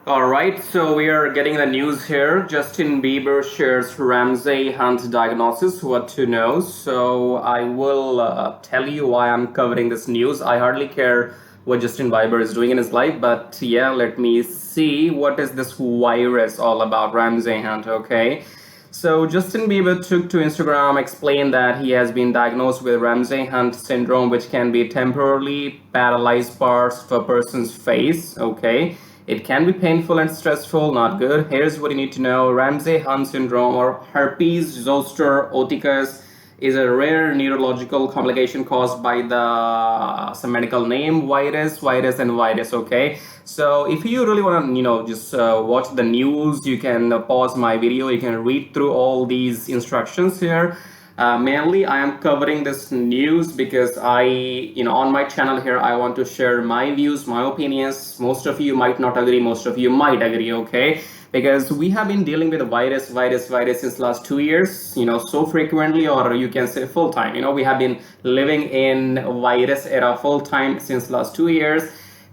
All right, so we are getting the news here. Justin Bieber shares Ramsay Hunt diagnosis, what to know. So I will tell you why I'm covering this news. I hardly care what Justin Bieber is doing in his life, but yeah, let me see what is this virus all about, Ramsay Hunt, okay? So Justin Bieber took to Instagram, explained that he has been diagnosed with Ramsay Hunt syndrome, which can be temporarily paralyzed parts of a person's face. Okay, it can be painful and stressful, not good. Here's what you need to know: Ramsay Hunt syndrome, or herpes zoster oticus, is a rare neurological complication caused by the some medical name virus and virus. Okay, so if you really want to just watch the news, you can pause my video, you can read through all these instructions here. Mainly I am covering this news because on my channel here, I want to share my views, my opinions. Most of you might not agree, most of you might agree, okay? Because we have been dealing with virus since last 2 years, so frequently, or you can say full time. We have been living in virus era full time since last 2 years.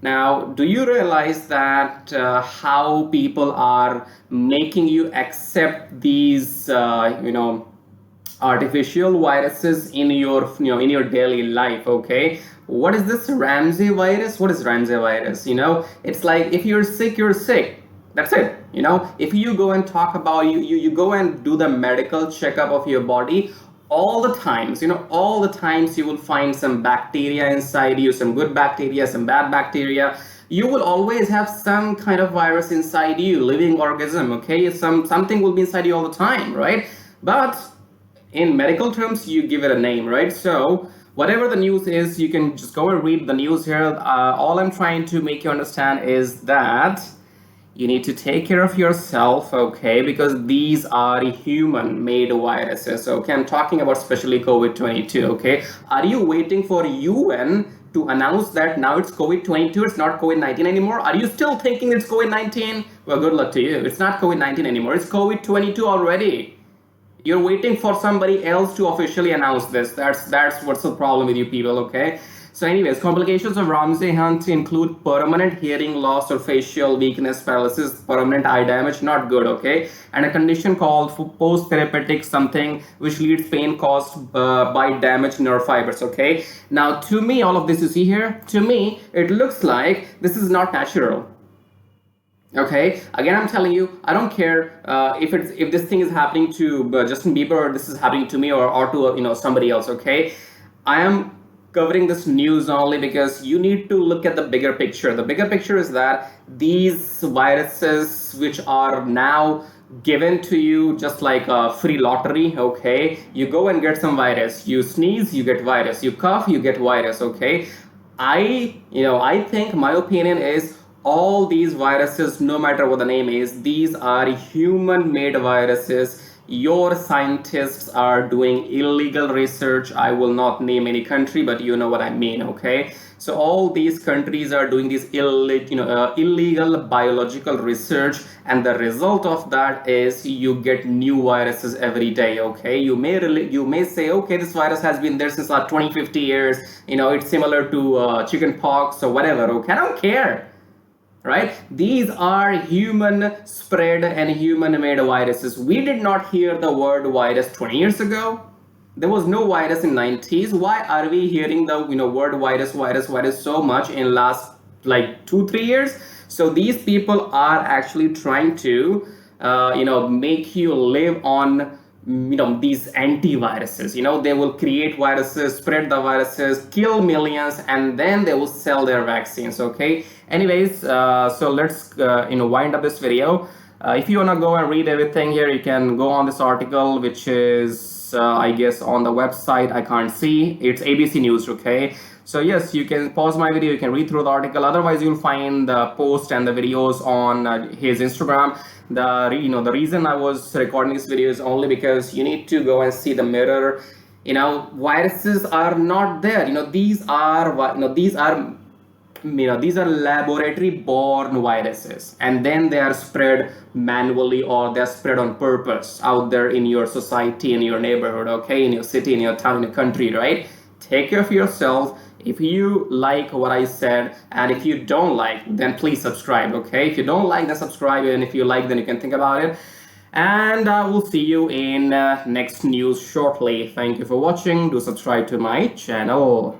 Now, do you realize that how people are making you accept these, artificial viruses in your in your daily life? Okay, what is this Ramsay virus? What is Ramsay virus? It's like if you're sick, you're sick. That's it. If you go and talk about you go and do the medical checkup of your body, all the times, all the times you will find some bacteria inside you, some good bacteria, some bad bacteria. You will always have some kind of virus inside you, living organism. Okay, something will be inside you all the time, right? But in medical terms, you give it a name, right? So whatever the news is, you can just go and read the news here. All I'm trying to make you understand is that you need to take care of yourself, okay? Because these are human made viruses, okay? I'm talking about especially COVID-22, okay? Are you waiting for UN to announce that now it's COVID-22, it's not COVID-19 anymore? Are you still thinking it's COVID-19? Well, good luck to you. It's not COVID-19 anymore, it's COVID-22 already. You're waiting for somebody else to officially announce this. That's what's the problem with you people, okay? So anyways, complications of Ramsay Hunt include permanent hearing loss or facial weakness, paralysis, permanent eye damage, not good, okay? And a condition called post-therapeutic something, which leads pain caused by damaged nerve fibers, okay? Now, to me, all of this you see here, to me, it looks like this is not natural. Okay, again, I'm telling you, I don't care if this thing is happening to Justin Bieber, or this is happening to me, or to somebody else. Okay, I am covering this news only because you need to look at the bigger picture. The bigger picture is that these viruses, which are now given to you just like a free lottery, okay, you go and get some virus, you sneeze, you get virus, you cough, you get virus. Okay, I think my opinion is all these viruses, no matter what the name is, these are human made viruses. Your scientists are doing illegal research. I will not name any country, but you know what I mean, okay? So all these countries are doing this illegal biological research, and the result of that is you get new viruses every day, okay? You may say, okay, this virus has been there since like 20, 50 years. It's similar to chicken pox or whatever, okay? I don't care. Right? These are human spread and human made viruses. We did not hear the word virus 20 years ago. There was no virus in 90s. Why are we hearing the word virus so much in last like 2-3 years? So these people are actually trying to make you live on these antiviruses. They will create viruses, spread the viruses, kill millions, and then they will sell their vaccines. Okay, anyways, so let's wind up this video. If you want to go and read everything here, you can go on this article, which is I guess on the website. I can't see, it's ABC News. Okay, so yes, you can pause my video, you can read through the article. Otherwise, you'll find the post and the videos on his Instagram. The reason I was recording this video is only because you need to go and see the mirror. Viruses are not there. These are laboratory born viruses, and then they are spread manually, or they're spread on purpose out there in your society, in your neighborhood, okay, in your city, in your town, in your country, right? Take care of yourself. If you like what I said, and if you don't like, then please subscribe, okay? If you don't like, then subscribe, and if you like, then you can think about it. And we'll see you in next news shortly. Thank you for watching. Do subscribe to my channel.